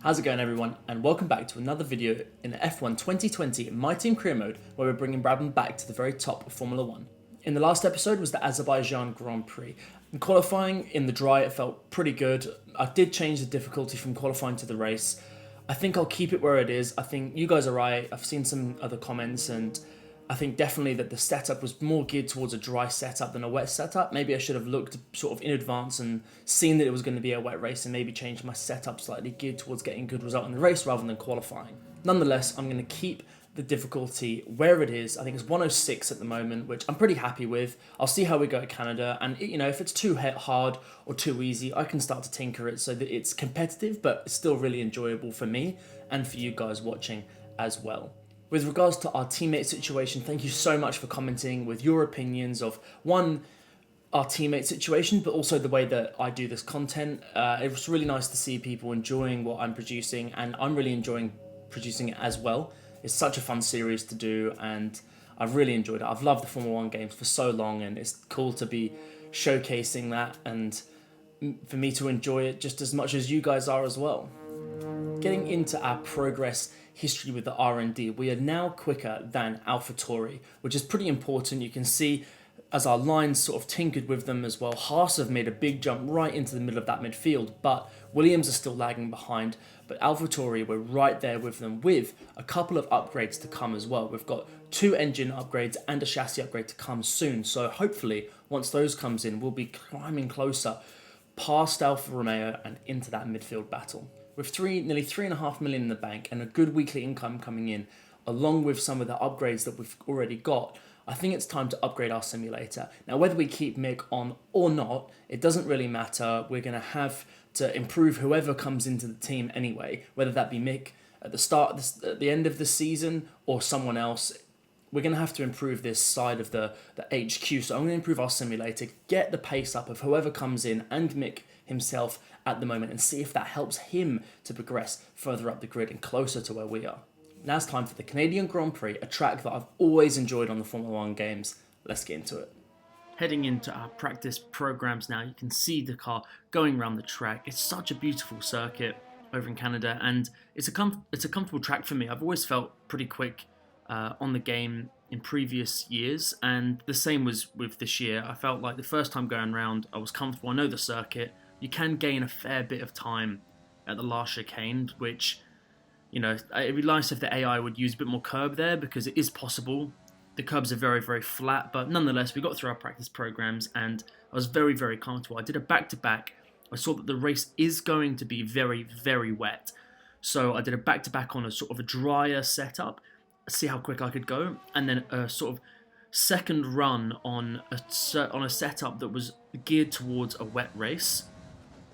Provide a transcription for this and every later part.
How's it going, everyone, and welcome back to another video in the F1 2020 My Team Career Mode, where we're bringing Brabham back to the very top of Formula 1. In the last episode was the Azerbaijan Grand Prix. In qualifying in the dry, it felt pretty good. I did change the difficulty from qualifying to the race. I think I'll keep it where it is. I think you guys are right. I've seen some other comments, and I think definitely that the setup was more geared towards a dry setup than a wet setup. Maybe I should have looked sort of in advance and seen that it was going to be a wet race and maybe changed my setup slightly geared towards getting a good result in the race rather than qualifying. Nonetheless, I'm going to keep the difficulty where it is. I think it's 106 at the moment, which I'm pretty happy with. I'll see how we go at Canada, and if it's too hard or too easy, I can start to tinker it so that it's competitive but still really enjoyable for me and for you guys watching as well. With regards to our teammate situation, thank you so much for commenting with your opinions of, one, our teammate situation, but also the way that I do this content. It was really nice to see people enjoying what I'm producing, and I'm really enjoying producing it as well. It's such a fun series to do, and I've really enjoyed it. I've loved the Formula 1 games for so long, and it's cool to be showcasing that and for me to enjoy it just as much as you guys are as well. Getting into our progress history with the R&D, we are now quicker than AlphaTauri, which is pretty important. You can see as our lines sort of tinkered with them as well. Haas have made a big jump right into the middle of that midfield, but Williams are still lagging behind. But AlphaTauri, we're right there with them with a couple of upgrades to come as well. We've got 2 engine upgrades and a chassis upgrade to come soon. So hopefully, once those comes in, we'll be climbing closer past Alfa Romeo and into that midfield battle. With nearly $3.5 million in the bank and a good weekly income coming in, along with some of the upgrades that we've already got, I think it's time to upgrade our simulator. Now, whether we keep Mick on or not, it doesn't really matter. We're going to have to improve whoever comes into the team anyway, whether that be Mick at at the end of the season or someone else. We're going to have to improve this side of the HQ. So I'm going to improve our simulator, get the pace up of whoever comes in and Mick himself at the moment, and see if that helps him to progress further up the grid and closer to where we are. Now it's time for the Canadian Grand Prix, a track that I've always enjoyed on the Formula 1 games. Let's get into it. Heading into our practice programs now, you can see the car going around the track. It's such a beautiful circuit over in Canada, and it's a comfortable track for me. I've always felt pretty quick on the game in previous years, and the same was with this year. I felt like the first time going around, I was comfortable. I know the circuit. You can gain a fair bit of time at the last chicane, which, it'd be nice if the AI would use a bit more curb there, because it is possible. The curbs are very, very flat, but nonetheless, we got through our practice programs, and I was very, very comfortable. I did a back-to-back. I saw that the race is going to be very, very wet, so I did a back-to-back on a sort of a drier setup, see how quick I could go, and then a sort of second run on a setup that was geared towards a wet race.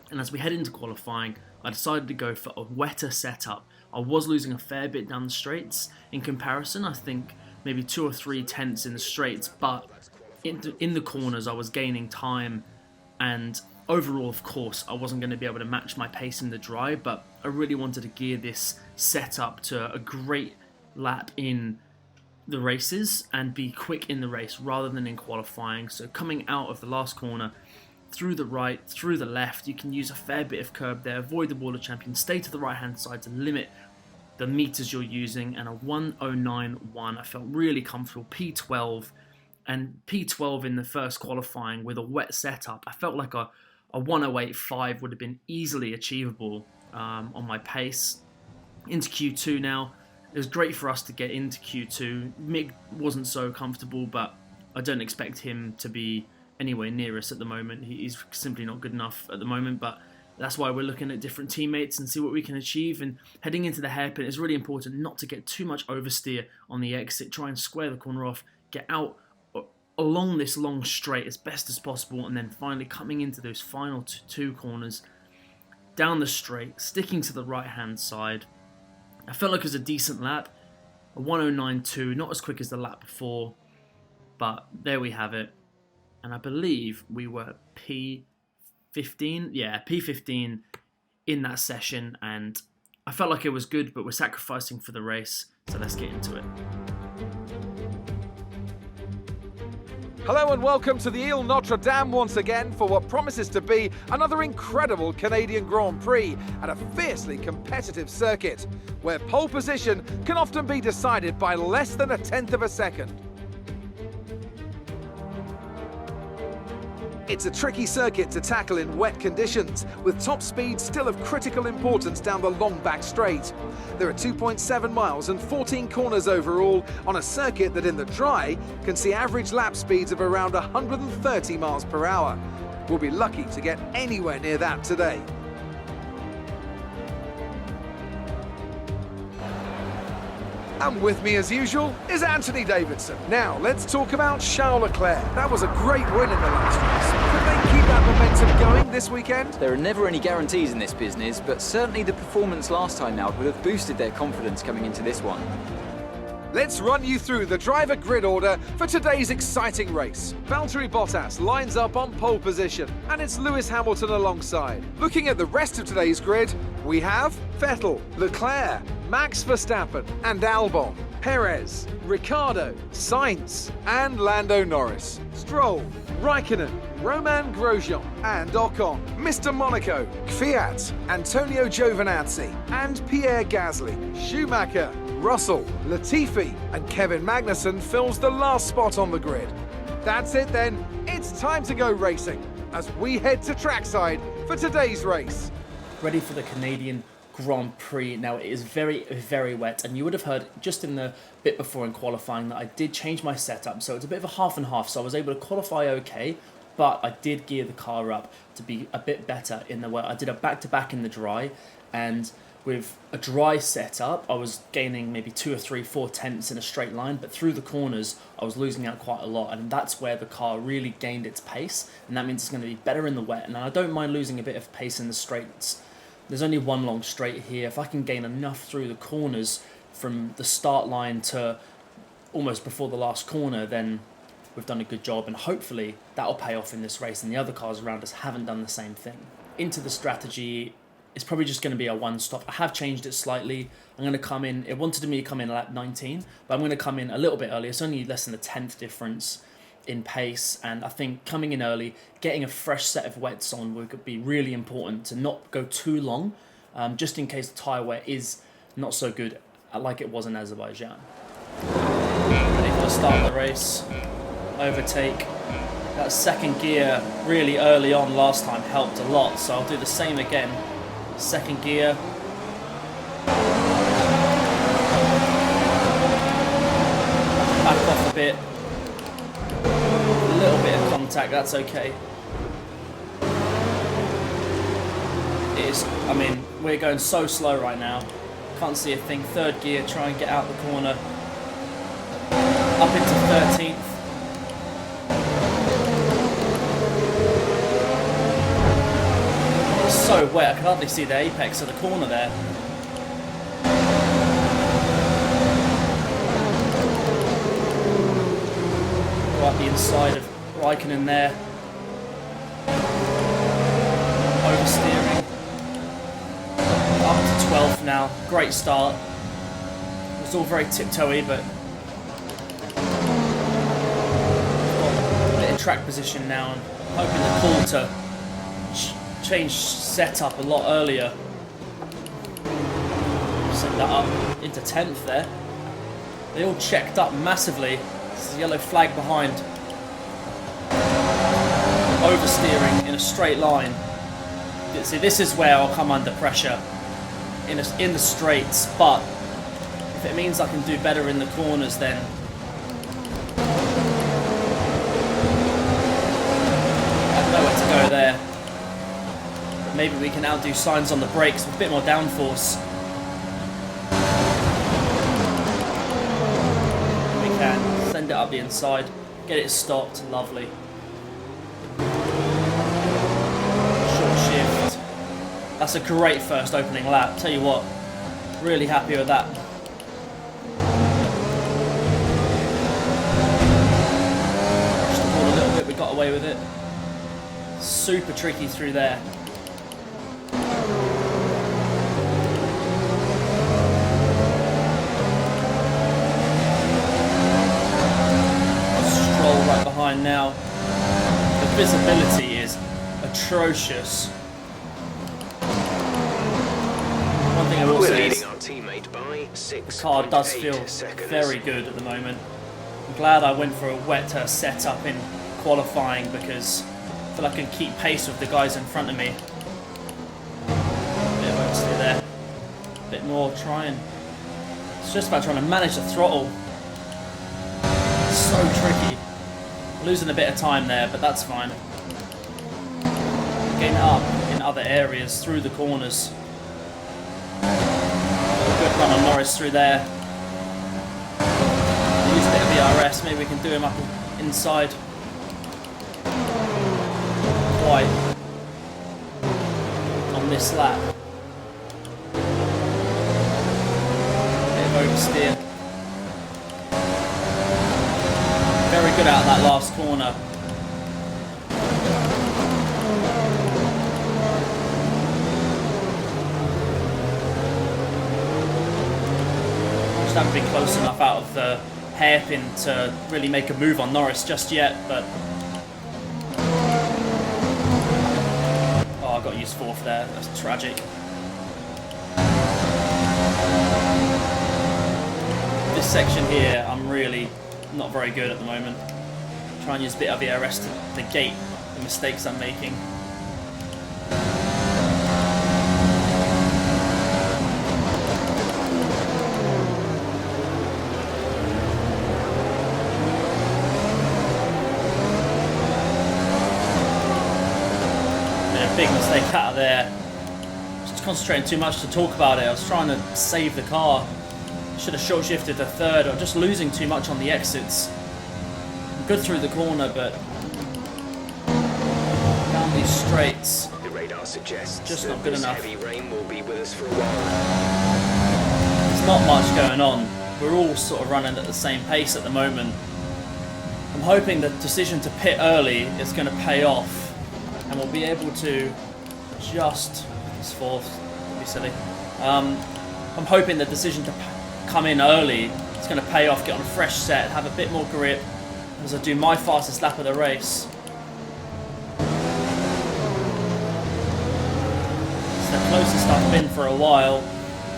And as we head into qualifying, I decided to go for a wetter setup. I was losing a fair bit down the straights in comparison. I think maybe 2 or 3 tenths in the straights, but in the corners I was gaining time, and overall, of course, I wasn't going to be able to match my pace in the dry, but I really wanted to gear this setup to a great lap in the races and be quick in the race rather than in qualifying. So coming out of the last corner, through the right, through the left, you can use a fair bit of curb there, avoid the wall of champion, stay to the right hand side to limit the meters you're using, and a 109.1. I felt really comfortable. P12 and P12 in the first qualifying with a wet setup. I felt like a 108.5 would have been easily achievable on my pace. Into Q2 now. It was great for us to get into Q2. Mick wasn't so comfortable, but I don't expect him to be anywhere near us at the moment. He's simply not good enough at the moment, but that's why we're looking at different teammates and see what we can achieve. And heading into the hairpin, it's really important not to get too much oversteer on the exit. Try and square the corner off, get out along this long straight as best as possible, and then finally coming into those final 2 corners down the straight, sticking to the right hand side. I felt like it was a decent lap, a 109.2, not as quick as the lap before, but there we have it. And I believe we were P15, P15 in that session, and I felt like it was good, but we're sacrificing for the race, so let's get into it. Hello and welcome to the Ile Notre Dame once again for what promises to be another incredible Canadian Grand Prix at a fiercely competitive circuit, where pole position can often be decided by less than a tenth of a second. It's a tricky circuit to tackle in wet conditions, with top speed still of critical importance down the long back straight. There are 2.7 miles and 14 corners overall on a circuit that in the dry can see average lap speeds of around 130 miles per hour. We'll be lucky to get anywhere near that today. And with me as usual is Anthony Davidson. Now let's talk about Charles Leclerc. That was a great win in the last race. Could they keep that momentum going this weekend? There are never any guarantees in this business, but certainly the performance last time out would have boosted their confidence coming into this one. Let's run you through the driver grid order for today's exciting race. Valtteri Bottas lines up on pole position, and it's Lewis Hamilton alongside. Looking at the rest of today's grid, we have Vettel, Leclerc, Max Verstappen and Albon, Perez, Ricciardo, Sainz and Lando Norris, Stroll, Raikkonen, Romain Grosjean and Ocon, Mr. Monaco, Kvyat, Antonio Giovinazzi and Pierre Gasly, Schumacher, Russell, Latifi and Kevin Magnussen fills the last spot on the grid. That's it then, it's time to go racing as we head to trackside for today's race. Ready for the Canadian Grand Prix. Now it is very, very wet, and you would have heard just in the bit before in qualifying that I did change my setup, so it's a bit of a half and half, so I was able to qualify okay, but I did gear the car up to be a bit better in the wet. I did a back-to-back in the dry, and with a dry setup I was gaining maybe 2 or 3, 4 tenths in a straight line, but through the corners I was losing out quite a lot, and that's where the car really gained its pace, and that means it's going to be better in the wet. And I don't mind losing a bit of pace in the straights. There's only one long straight here. If I can gain enough through the corners from the start line to almost before the last corner, then we've done a good job, and hopefully that'll pay off in this race, and the other cars around us haven't done the same thing. Into the strategy, it's probably just going to be a one-stop. I have changed it slightly. I'm going to come in, it wanted me to come in at lap 19, but I'm going to come in a little bit early. It's only less than a tenth difference in pace, and I think coming in early, getting a fresh set of wets on would be really important to not go too long, just in case the tyre wear is not so good like it was in Azerbaijan. Ready for the start of the race. Overtake. That second gear really early on last time helped a lot, so I'll do the same again. Second gear. Back off a bit. A little bit of contact, that's okay. I mean, we're going so slow right now. Can't see a thing. Third gear, try and get out the corner. Up into 13th. It's so wet, I can hardly see the apex of the corner there. Right, the inside of Raikkonen there. Oversteering. Up to 12th now. Great start. It was all very tiptoey, but got a bit of track position now, and hoping the call to change setup a lot earlier. Set that up into 10th there. They all checked up massively. There's a yellow flag behind. Oversteering in a straight line. See, this is where I'll come under pressure in the straights, but if it means I can do better in the corners, then I've nowhere to go there. But maybe we can outdo Sainz on the brakes with a bit more downforce. We can send it up the inside, get it stopped, lovely. Shift. That's a great first opening lap. Tell you what, really happy with that. Pushed the ball a little bit, we got away with it. Super tricky through there. Stroll right behind now. The visibility is atrocious. One thing I will say is the car does feel very good at the moment. I'm glad I went for a wetter setup in qualifying because I feel I can keep pace with the guys in front of me. Bit of oversteer there. Bit more trying. It's just about trying to manage the throttle. It's so tricky. Losing a bit of time there, but that's fine. Getting up in other areas through the corners. Good run on Norris through there. Use a bit of ERS, maybe we can do him up inside. Quite on this lap. Bit of oversteer. Very good out of that last corner. Just haven't been close enough out of the hairpin to really make a move on Norris just yet, but oh, I got used fourth there. That's tragic. This section here, I'm really not very good at the moment. Try and use a bit of ERS to negate the mistakes I'm making. Big mistake out of there. Just concentrating too much to talk about it. I was trying to save the car. Should have short shifted to third, or just losing too much on the exits. I'm good through the corner, but down these straights, the radar suggests just not good enough. Heavy rain will be with us for a while. There's not much going on. We're all sort of running at the same pace at the moment. I'm hoping the decision to pit early is going to pay off. And we'll be able to just... It's fourth, be silly. I'm hoping the decision to come in early is going to pay off, get on a fresh set, have a bit more grip as I do my fastest lap of the race. It's the closest I've been for a while.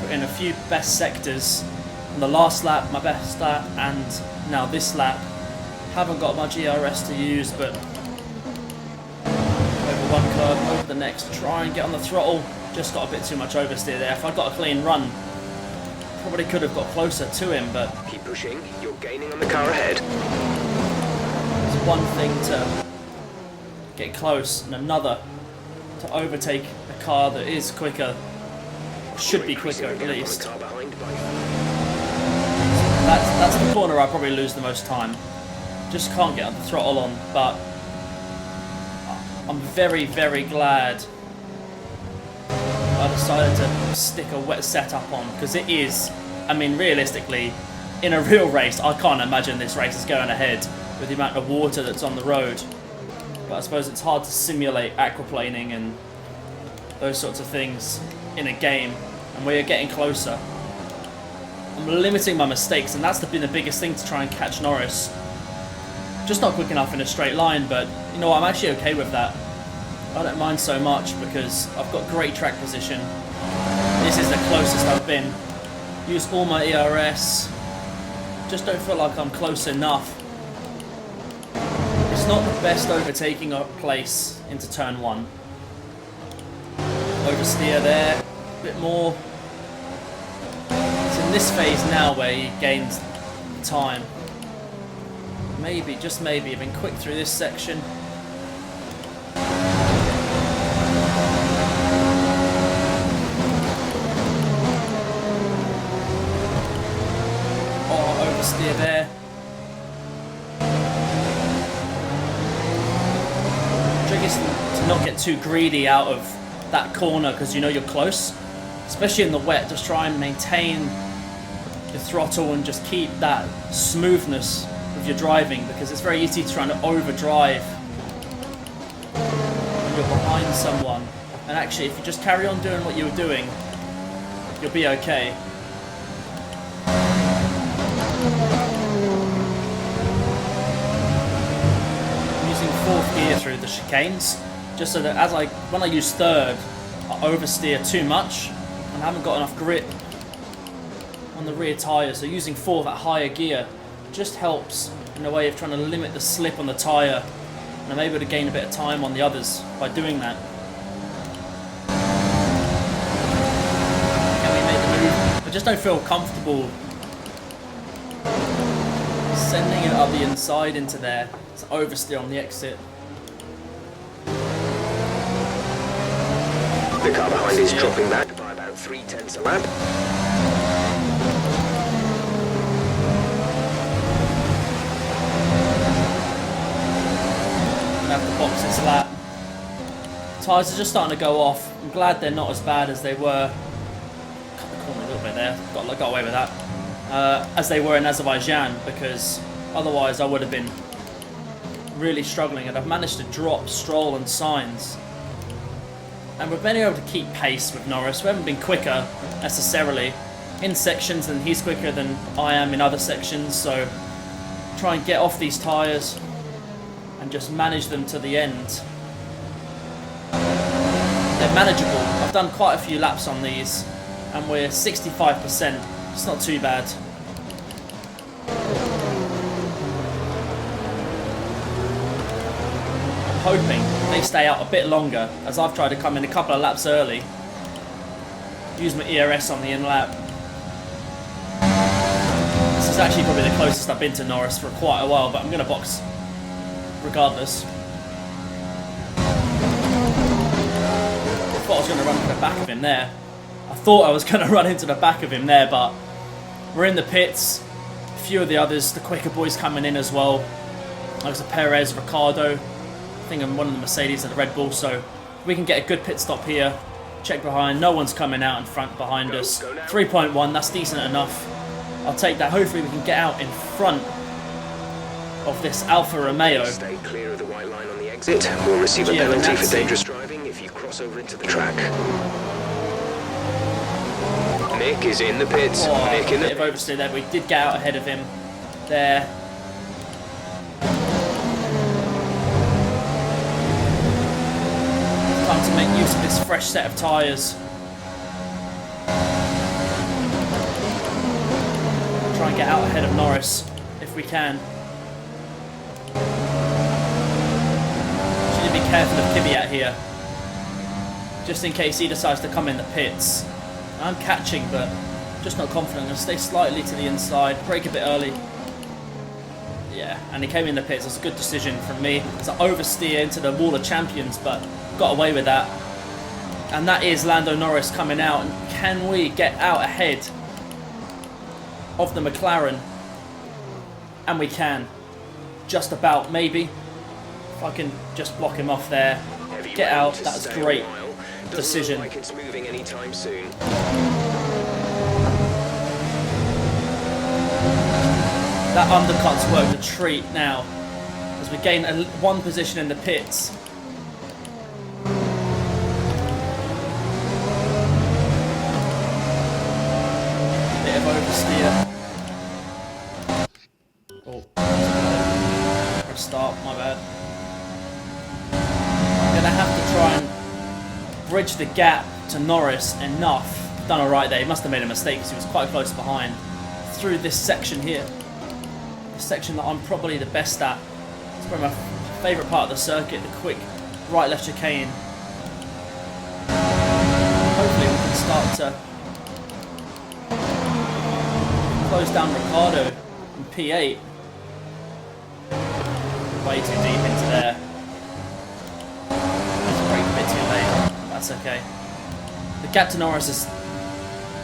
Put in a few best sectors. On the last lap, my best lap, and now this lap. Haven't got much ERS to use, but one curve, over the next, try and get on the throttle. Just got a bit too much oversteer there. If I'd got a clean run, probably could have got closer to him, but keep pushing, you're gaining on the car ahead. It's one thing to get close and another to overtake a car that is quicker, or should be quicker at least. That's the corner I probably lose the most time. Just can't get the throttle on, but I'm very, very glad I decided to stick a wet setup on, because it is, I mean, realistically, in a real race, I can't imagine this race is going ahead with the amount of water that's on the road. But I suppose it's hard to simulate aquaplaning and those sorts of things in a game, and we are getting closer. I'm limiting my mistakes, and that's been the biggest thing to try and catch Norris. Just not quick enough in a straight line, but you know what, I'm actually okay with that. I don't mind so much because I've got great track position. This is the closest I've been. Use all my ERS. Just don't feel like I'm close enough. It's not the best overtaking place into turn one. Oversteer there, a bit more. It's in this phase now where he gains time. Maybe, just maybe, I've been quick through this section. Oh, oversteer there. Trick is to not get too greedy out of that corner because you know you're close. Especially in the wet, just try and maintain the throttle and just keep that smoothness with your driving, because it's very easy to try to overdrive when you're behind someone. And actually, if you just carry on doing what you were doing, you'll be okay. gear through the chicanes, just so that when I use third, I oversteer too much and I haven't got enough grip on the rear tyres. So using fourth at higher gear just helps in a way of trying to limit the slip on the tyre, and I'm able to gain a bit of time on the others by doing that. Can we make the move? I just don't feel comfortable sending it up the inside into there. It's oversteer on the exit. The car behind is dropping back by about 0.3 a lap. Have to box this lap. Tyres are just starting to go off. I'm glad they're not as bad as they were. Cut the corner a little bit there. Got away with that. As they were in Azerbaijan, because otherwise I would have been really struggling. And I've managed to drop Stroll and Sainz, and we've been able to keep pace with Norris. We haven't been quicker necessarily in sections, and he's quicker than I am in other sections. So try and get off these tyres and just manage them to the end. They're manageable. I've done quite a few laps on these and we're 65%. It's not too bad. I'm hoping they stay out a bit longer, as I've tried to come in a couple of laps early. Use my ERS on the in-lap. This is actually probably the closest I've been to Norris for quite a while, but I'm going to box regardless. I thought I was going to run into the back of him there. But we're in the pits. A few of the others, the quicker boys coming in as well. Like the Perez, Ricardo. I think I'm one of the Mercedes and the Red Bull, so we can get a good pit stop here. Check behind, no one's coming out in front behind us. 3.1, that's decent enough. I'll take that. Hopefully we can get out in front of this Alfa Romeo. Stay clear of the white line on the exit. We'll receive a penalty for dangerous driving if you cross over into the track. Nick is in the pits. Nick in the bit of oversteer there, but we did get out ahead of him there. Time to make use of this fresh set of tyres. Try and get out ahead of Norris if we can. Should be careful of Kvyat here, just in case he decides to come in the pits. I'm catching, but just not confident. I'm going to stay slightly to the inside, brake a bit early. Yeah, and he came in the pits. That's a good decision from me. It's an oversteer into the Wall of Champions, but got away with that. And that is Lando Norris coming out. And can we get out ahead of the McLaren? And we can. Just about, maybe. If I can just block him off there. Get out. That's great decision. Like it's moving anytime soon. That undercut's worked a treat now, as we gain one position in the pits. Bit of oversteer. Oh, press start, my bad. I'm gonna have to try and bridge the gap to Norris enough. Done alright there. He must have made a mistake because he was quite close behind. Through this section here. The section that I'm probably the best at. It's probably my favourite part of the circuit, the quick right-left chicane. Hopefully we can start to close down Ricardo in P8. Way too deep into there. That's okay. The gap to Norris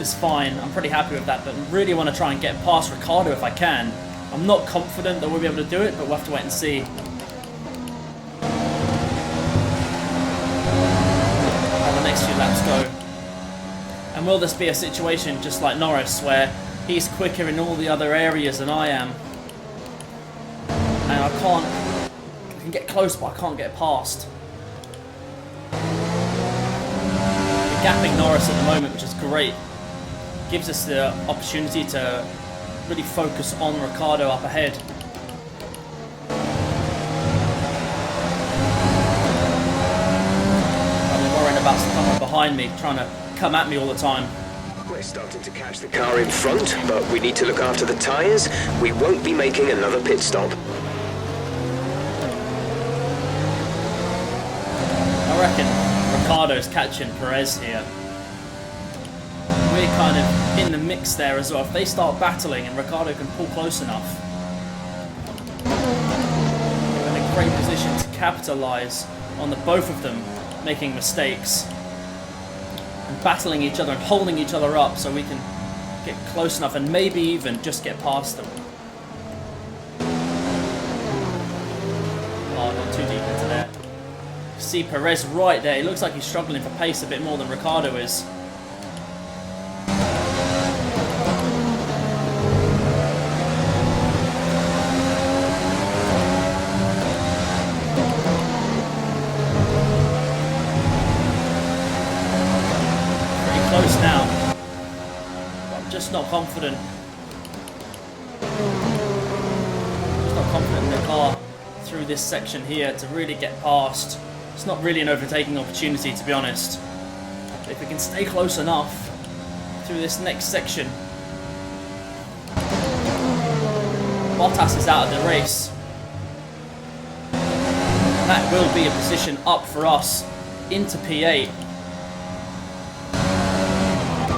is fine. I'm pretty happy with that, but I really want to try and get past Ricardo if I can. I'm not confident that we'll be able to do it, but we'll have to wait and see. How the next few laps go. And will this be a situation just like Norris, where he's quicker in all the other areas than I am? And I can get close, but I can't get past. Gapping Norris at the moment, which is great. Gives us the opportunity to really focus on Ricardo up ahead. about someone behind me trying to come at me all the time. We're starting to catch the car in front, but we need to look after the tyres. We won't be making another pit stop. I reckon Ricciardo's catching Perez here. We're kind of in the mix there as well. If they start battling and Ricciardo can pull close enough, we're in a great position to capitalise on the both of them making mistakes and battling each other and holding each other up so we can get close enough and maybe even just get past them. Oh, not too deep into there. See Perez right there. It looks like he's struggling for pace a bit more than Ricciardo is. Pretty close now. But I'm just not confident. Just not confident in the car through this section here to really get past. It's not really an overtaking opportunity, to be honest. But if we can stay close enough through this next section, Bottas is out of the race. And that will be a position up for us into P8.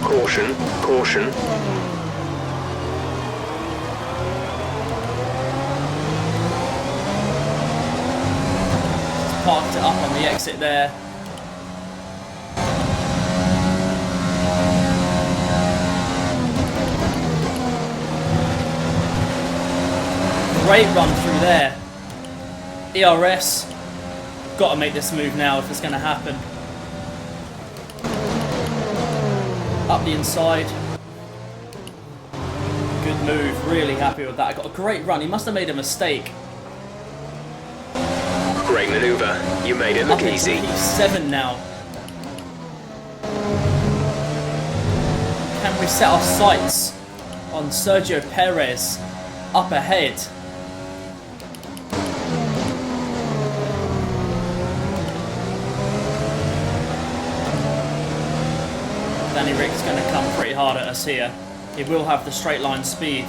Caution, caution. Parked it up on the exit there. Great run through there. ERS, got to make this move now if it's going to happen. Up the inside. Good move, really happy with that. I got a great run, he must have made a mistake. Great maneuver. You made it look easy. P7 now. Can we set our sights on Sergio Perez up ahead? Danny Rick's going to come pretty hard at us here. He will have the straight line speed.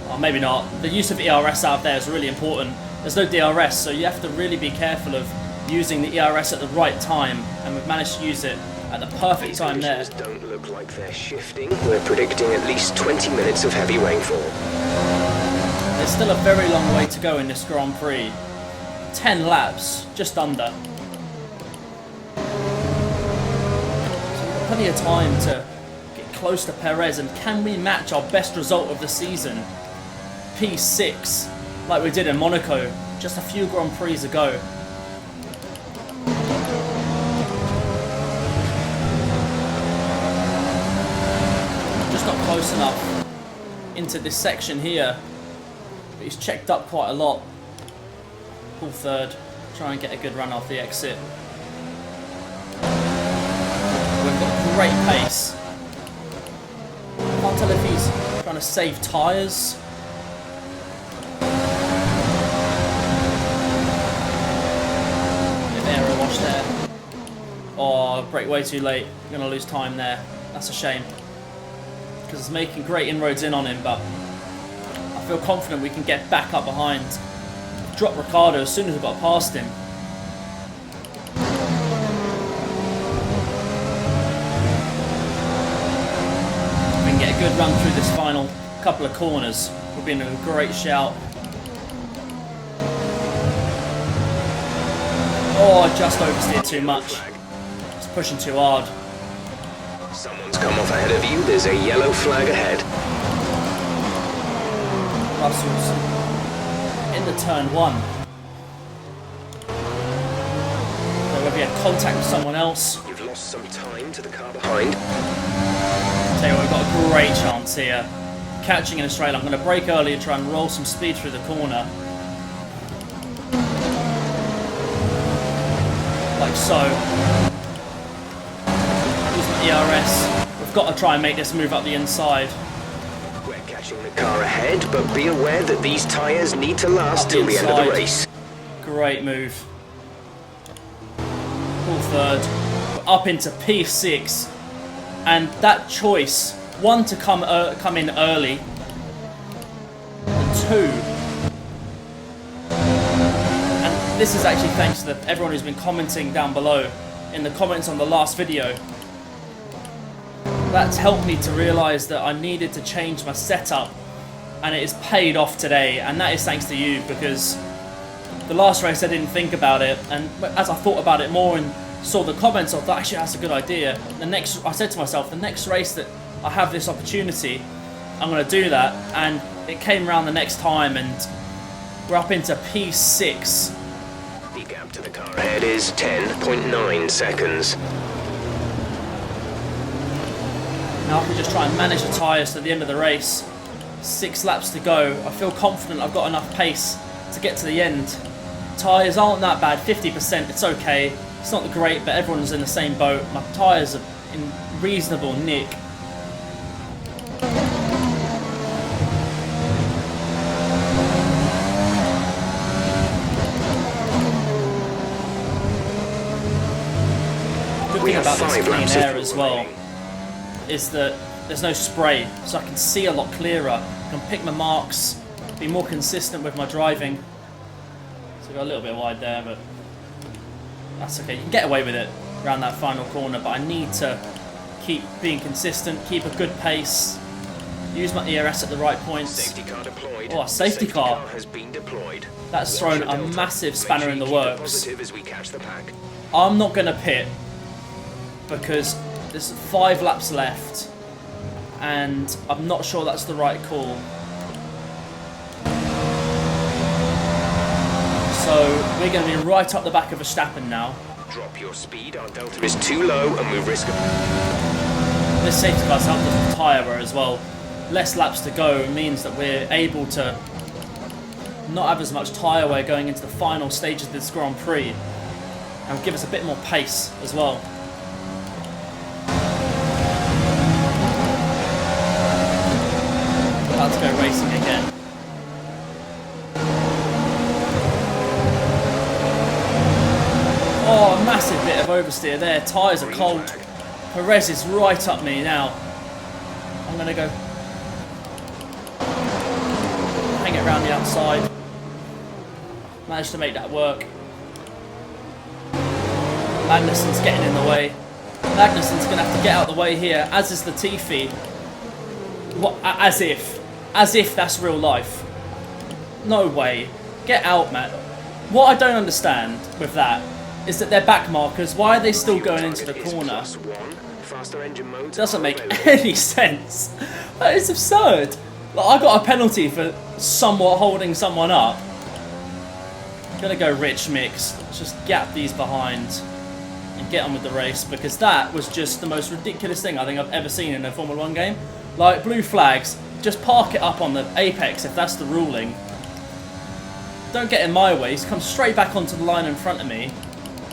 Or maybe not. The use of ERS out there is really important. There's no DRS, so you have to really be careful of using the ERS at the right time, and we've managed to use it at the perfect time there. These conditions don't look like they're shifting. We're predicting at least 20 minutes of heavy rainfall. There's still a very long way to go in this Grand Prix. 10 laps, just under. So we've got plenty of time to get close to Perez, and can we match our best result of the season? P6. Like we did in Monaco just a few Grand Prix ago. Just not close enough into this section here. But he's checked up quite a lot. Pull third, try and get a good run off the exit. We've got great pace. Can't tell if he's trying to save tyres. There. Oh, brake way too late. I'm going to lose time there. That's a shame. Because it's making great inroads in on him, but I feel confident we can get back up behind. Drop Ricciardo as soon as we got past him. If we can get a good run through this final couple of corners, we'll be in a great shout. Oh, just oversteered too much. It's pushing too hard. Someone's come off ahead of you. There's a yellow flag ahead. Russell's into turn 1. So whether he had contact with someone else. You've lost some time to the car behind. Tell you what, we've got a great chance here. Catching in a straight line. I'm going to brake early and try and roll some speed through the corner. Like so. Use my ERS. We've got to try and make this move up the inside. We're catching the car ahead, but be aware that these tyres need to last till the end of the race. Great move. Pull third. up into P6, and that choice, one, to come in early, and two, and this is actually thanks to everyone who's been commenting down below in the comments on the last video. That's helped me to realise that I needed to change my setup, and it has paid off today, and that is thanks to you, because the last race I didn't think about it, and as I thought about it more and saw the comments, I thought actually that's a good idea. I said to myself, the next race that I have this opportunity, I'm going to do that, and it came around the next time, and we're up into P6. The gap to the car ahead is 10.9 seconds. Now I can just try and manage the tyres to the end of the race. 6 laps to go. I feel confident I've got enough pace to get to the end. Tyres aren't that bad, 50%, it's okay. It's not great, but everyone's in the same boat. My tyres are in reasonable nick. Good thing about this clean air as well is that there's no spray, so I can see a lot clearer. I can pick my marks, be more consistent with my driving. So I got a little bit wide there, but that's okay. You can get away with it around that final corner, but I need to keep being consistent, keep a good pace, use my ERS at the right points. Safety car deployed. Oh, a safety car has been deployed. That's thrown a massive spanner in the works. As we catch the pack. I'm not going to pit because there's 5 laps left, and I'm not sure that's the right call. So we're going to be right up the back of Verstappen now. Drop your speed, our delta is too low and we risk it. This safety car's helped us with tyre wear as well. Less laps to go means that we're able to not have as much tyre wear going into the final stages of this Grand Prix, and will give us a bit more pace as well. About to go racing again. Oh, a massive bit of oversteer there. Tyres are cold. Perez is right up me now. I'm going to go hang it around the outside. Managed to make that work. Magnussen's getting in the way. Magnussen's going to have to get out of the way here, as is the T-feed. What? As if that's real life. No way. Get out, man. What I don't understand with that is that they're back markers. Why are they still going into the corner? Doesn't make any sense. That is absurd. Like, I got a penalty for somewhat holding someone up. Gonna go rich mix. Let's just gap these behind and get on with the race, because that was just the most ridiculous thing I think I've ever seen in a Formula 1 game. Like, blue flags, just park it up on the apex if that's the ruling. Don't get in my way. He's come straight back onto the line in front of me.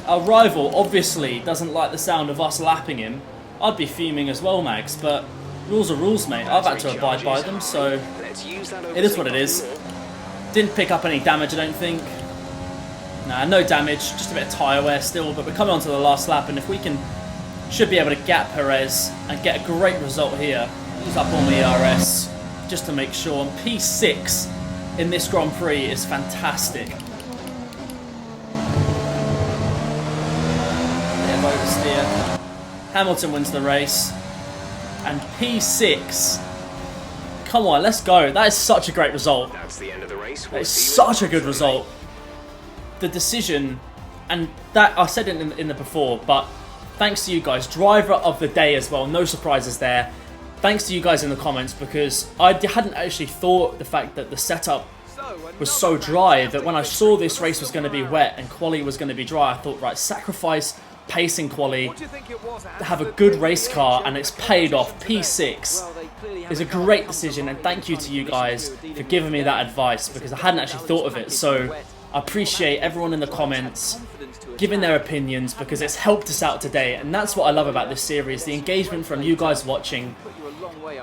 Our rival obviously doesn't like the sound of us lapping him. I'd be fuming as well, Mags, but rules are rules, mate. I've had to abide by them, so it is what it is. Didn't pick up any damage, I don't think. Nah, no damage, just a bit of tyre wear still, but we're coming on to the last lap, and if we can, should be able to gap Perez and get a great result here. Use up all my ERS just to make sure. And P6 in this Grand Prix is fantastic. Oversteer. Hamilton wins the race, and P6. Come on, let's go. That is such a great result. That's the end of the race. That is such a good result. The decision, and that I said it in the before, but thanks to you guys, driver of the day as well. No surprises there. Thanks to you guys in the comments, because I hadn't actually thought the fact that the setup was so dry that when I saw this race was going to be wet and quali was going to be dry, I thought, right, sacrifice pace in quali, have a good race car, and it's paid off. P6 is a great decision, and thank you to you guys for giving me that advice, because I hadn't actually thought of it. So I appreciate everyone in the comments giving their opinions, because it's helped us out today, and that's what I love about this series, the engagement from you guys watching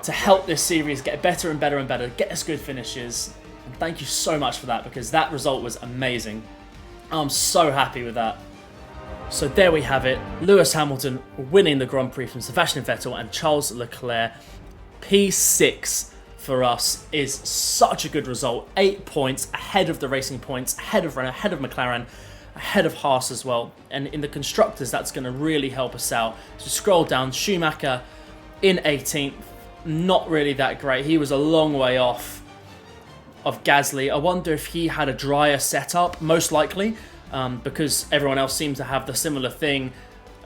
to help this series get better and better and better, get us good finishes. And thank you so much for that, because that result was amazing. I'm so happy with that. So there we have it. Lewis Hamilton winning the Grand Prix from Sebastian Vettel and Charles Leclerc. P6 for us is such a good result. 8 points ahead of the Racing Points, ahead of Renault, ahead of McLaren, ahead of Haas as well. And in the Constructors, that's going to really help us out. So scroll down, Schumacher in 18th. Not really that great. He was a long way off of Gasly. I wonder if he had a drier setup, most likely, because everyone else seems to have the similar thing.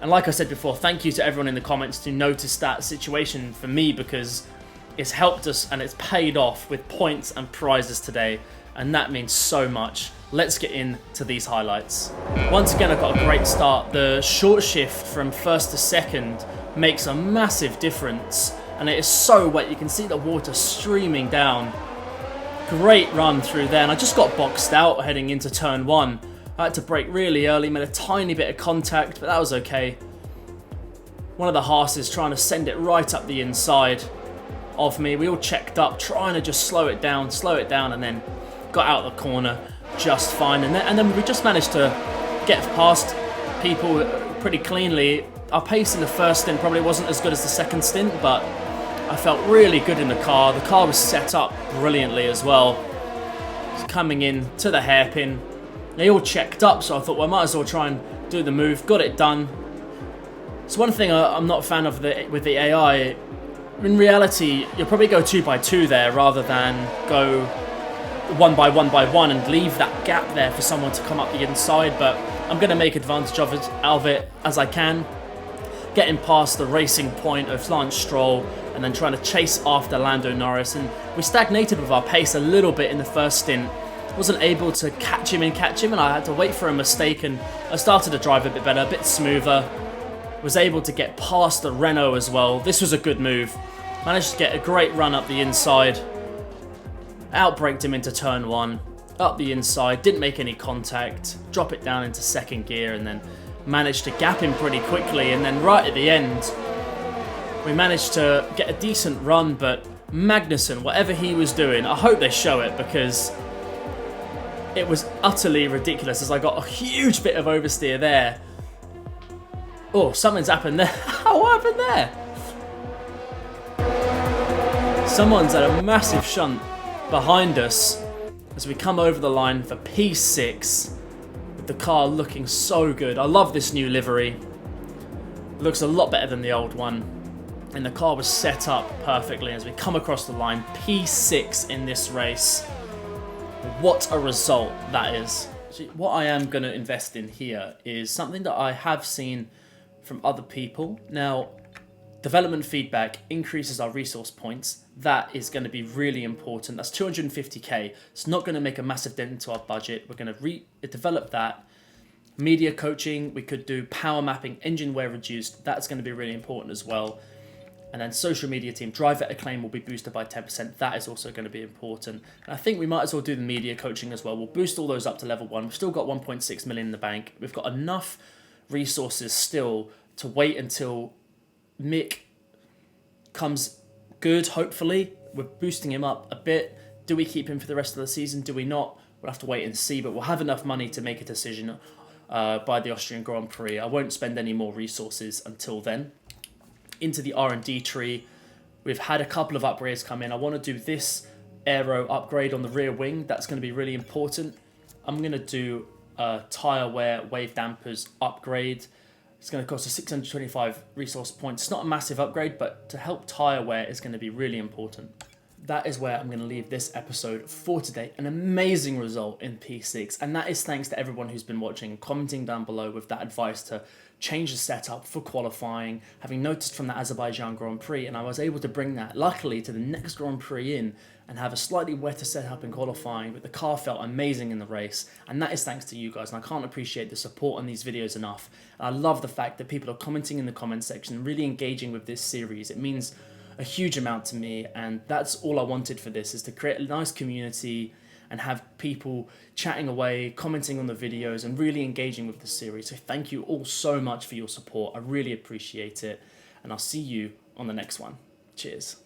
And like I said before, thank you to everyone in the comments to notice that situation for me, because it's helped us and it's paid off with points and prizes today, and that means so much. Let's get into these highlights. Once again, I got a great start. The short shift from first to second makes a massive difference, and it is so wet. You can see the water streaming down. Great run through there, and I just got boxed out heading into turn 1. I had to brake really early, made a tiny bit of contact, but that was okay. One of the Haases trying to send it right up the inside of me. We all checked up, trying to just slow it down, and then got out of the corner just fine. And then we just managed to get past people pretty cleanly. Our pace in the first stint probably wasn't as good as the second stint, but I felt really good in the car. The car was set up brilliantly as well. It's coming in to the hairpin. They all checked up, so I thought, well, I might as well try and do the move. Got it done. So one thing I'm not a fan of with the AI, in reality, you'll probably go 2 by 2 there rather than go 1 by 1 by 1 and leave that gap there for someone to come up the inside. But I'm going to make advantage of it as I can. Getting past the racing point of Lance Stroll and then trying to chase after Lando Norris. And we stagnated with our pace a little bit in the first stint. Wasn't able to catch him, and I had to wait for a mistake, and I started to drive a bit better, a bit smoother. Was able to get past the Renault as well. This was a good move. Managed to get a great run up the inside. Outbraked him into turn 1. Up the inside, didn't make any contact. Drop it down into second gear, and then managed to gap him pretty quickly. And then right at the end, we managed to get a decent run, but Magnussen, whatever he was doing, I hope they show it, because it was utterly ridiculous as I got a huge bit of oversteer there. Oh, something's happened there. What happened there? Someone's had a massive shunt behind us as we come over the line for P6 with the car looking so good. I love this new livery. It looks a lot better than the old one. And the car was set up perfectly as we come across the line. P6 in this race. What a result that is. What I am going to invest in here is something that I have seen from other people. Now, development feedback increases our resource points. That is going to be really important. That's 250k. It's not going to make a massive dent into our budget. We're going to develop that. Media coaching, we could do power mapping, engine wear reduced. That's going to be really important as well. And then social media team, driver acclaim will be boosted by 10%. That is also going to be important. And I think we might as well do the media coaching as well. We'll boost all those up to level 1. We've still got 1.6 million in the bank. We've got enough resources still to wait until Mick comes good, hopefully. We're boosting him up a bit. Do we keep him for the rest of the season? Do we not? We'll have to wait and see. But we'll have enough money to make a decision by the Austrian Grand Prix. I won't spend any more resources until then. Into the R&D tree, we've had a couple of upgrades come in. I want to do this aero upgrade on the rear wing. That's going to be really important. I'm going to do a tyre wear wave dampers upgrade. It's going to cost us 625 resource points. It's not a massive upgrade, but to help tyre wear is going to be really important. That is where I'm going to leave this episode for today. An amazing result in P6, and that is thanks to everyone who's been watching, commenting down below with that advice to change the setup for qualifying, having noticed from the Azerbaijan Grand Prix, and I was able to bring that, luckily, to the next Grand Prix in and have a slightly wetter setup in qualifying, but the car felt amazing in the race, and that is thanks to you guys, and I can't appreciate the support on these videos enough. And I love the fact that people are commenting in the comment section, really engaging with this series. It means a huge amount to me, and that's all I wanted for this, is to create a nice community and have people chatting away, commenting on the videos, and really engaging with the series. So thank you all so much for your support. I really appreciate it, and I'll see you on the next one. Cheers.